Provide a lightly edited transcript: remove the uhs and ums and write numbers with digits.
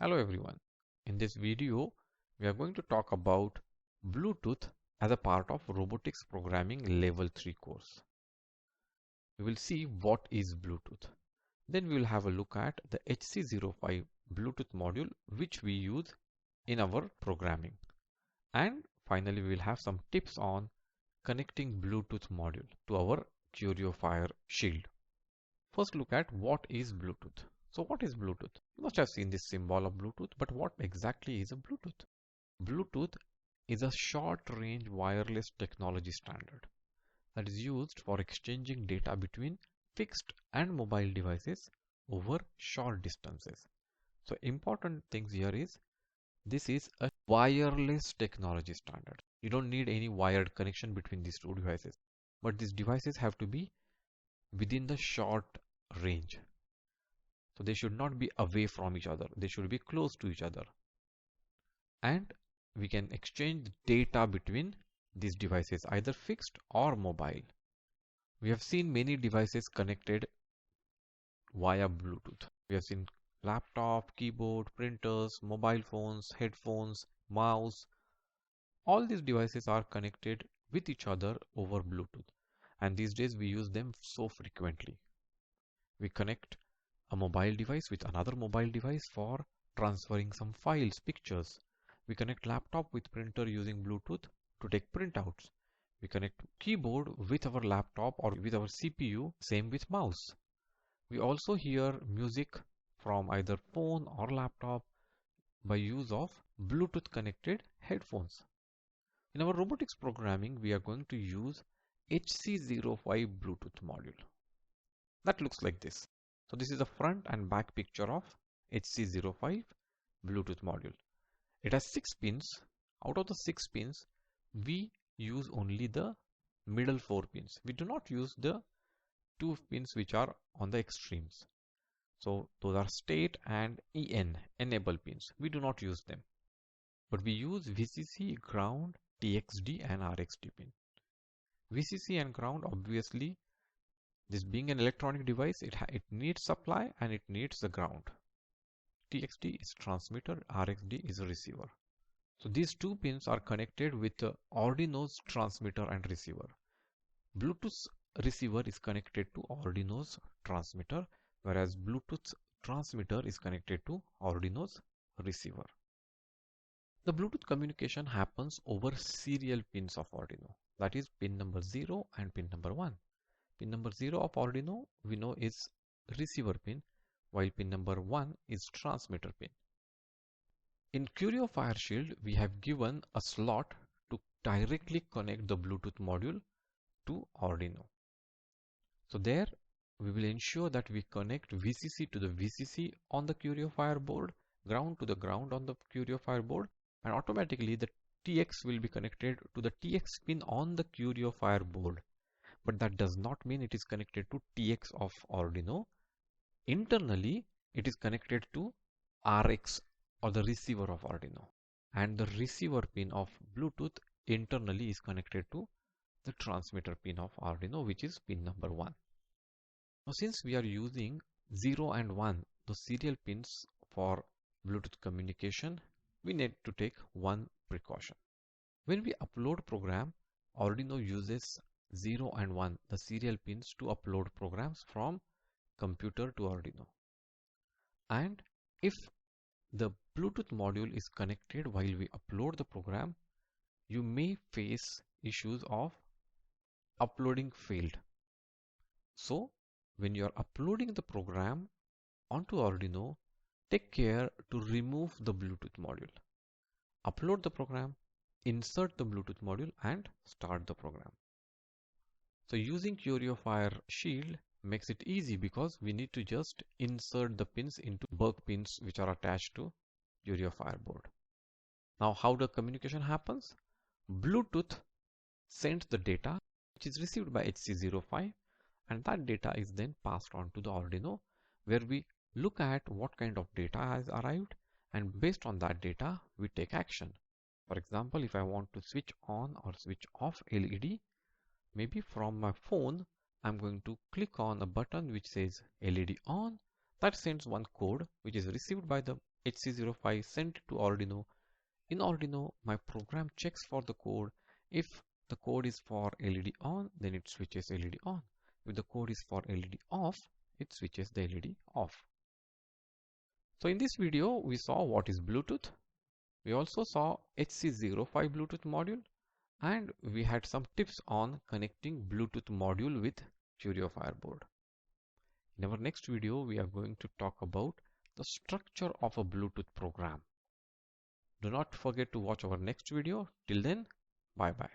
Hello everyone. In this video, we are going to talk about Bluetooth as a part of Robotics Programming Level 3 course. We will see what is Bluetooth. Then we will have a look at the HC05 Bluetooth module which we use in our programming. And finally, we will have some tips on connecting Bluetooth module to our CurioFire Shield. First, look at what is Bluetooth. So what is Bluetooth? You must have seen this symbol of Bluetooth, but what exactly is a Bluetooth? Bluetooth is a short-range wireless technology standard that is used for exchanging data between fixed and mobile devices over short distances. So important things here is this is a wireless technology standard. You don't need any wired connection between these two devices, but these devices have to be within the short range. So they should not be away from each other. They should be close to each other. And we can exchange data between these devices, either fixed or mobile. We have seen many devices connected via Bluetooth. We have seen laptop, keyboard, printers, mobile phones, headphones, mouse. All these devices are connected with each other over Bluetooth. And these days we use them so frequently. We connect a mobile device with another mobile device for transferring some files, pictures. We connect laptop with printer using Bluetooth to take printouts. We connect keyboard with our laptop or with our CPU, same with mouse. We also hear music from either phone or laptop by use of Bluetooth connected headphones. In our robotics programming, we are going to use HC05 Bluetooth module. That looks like this. So this is the front and back picture of HC05 Bluetooth module. It has 6 pins. Out of the 6 pins, we use only the middle 4 pins. We do not use the 2 pins which are on the extremes. So those are state and EN, enable pins. We do not use them. But we use VCC, ground, TXD and RXD pin. VCC and ground, obviously, this being an electronic device, it needs supply and it needs the ground. TXD is transmitter, RXD is a receiver. So these 2 pins are connected with Arduino's transmitter and receiver. Bluetooth receiver is connected to Arduino's transmitter, whereas Bluetooth transmitter is connected to Arduino's receiver. The Bluetooth communication happens over serial pins of Arduino. That is pin number 0 and pin number 1. Pin number 0 of Arduino we know is receiver pin, while pin number 1 is transmitter pin. In CurioFire Shield, we have given a slot to directly connect the Bluetooth module to Arduino. So there we will ensure that we connect VCC to the VCC on the CurioFire board, ground to the ground on the CurioFire board, and automatically the TX will be connected to the TX pin on the CurioFire board. But that does not mean it is connected to TX of Arduino. Internally, it is connected to RX or the receiver of Arduino. And the receiver pin of Bluetooth internally is connected to the transmitter pin of Arduino, which is pin number 1. Now, since we are using 0 and 1, the serial pins for Bluetooth communication, we need to take one precaution. When we upload program, Arduino uses 0 and 1, the serial pins, to upload programs from computer to Arduino. And if the Bluetooth module is connected while we upload the program, you may face issues of uploading failed. So when you are uploading the program onto Arduino, take care to remove the Bluetooth module. Upload the program, insert the Bluetooth module and start the program. So using CurioFire Shield makes it easy because we need to just insert the pins into bulk pins which are attached to CurioFire board. Now how the communication happens? Bluetooth sends the data which is received by HC05, and that data is then passed on to the Arduino, where we look at what kind of data has arrived, and based on that data we take action. For example, if I want to switch on or switch off LED, maybe from my phone I'm going to click on a button which says LED on. That sends one code which is received by the HC05, send it to Arduino. In Arduino, my program checks for the code. If the code is for LED on, then it switches LED on. If the code is for LED off, it switches the LED off. So in this video, we saw what is Bluetooth. We also saw HC05 Bluetooth module, and we had some tips on connecting Bluetooth module with CurioFire board. In our next video, we are going to talk about the structure of a Bluetooth program. Do not forget to watch our next video. Till then, bye bye.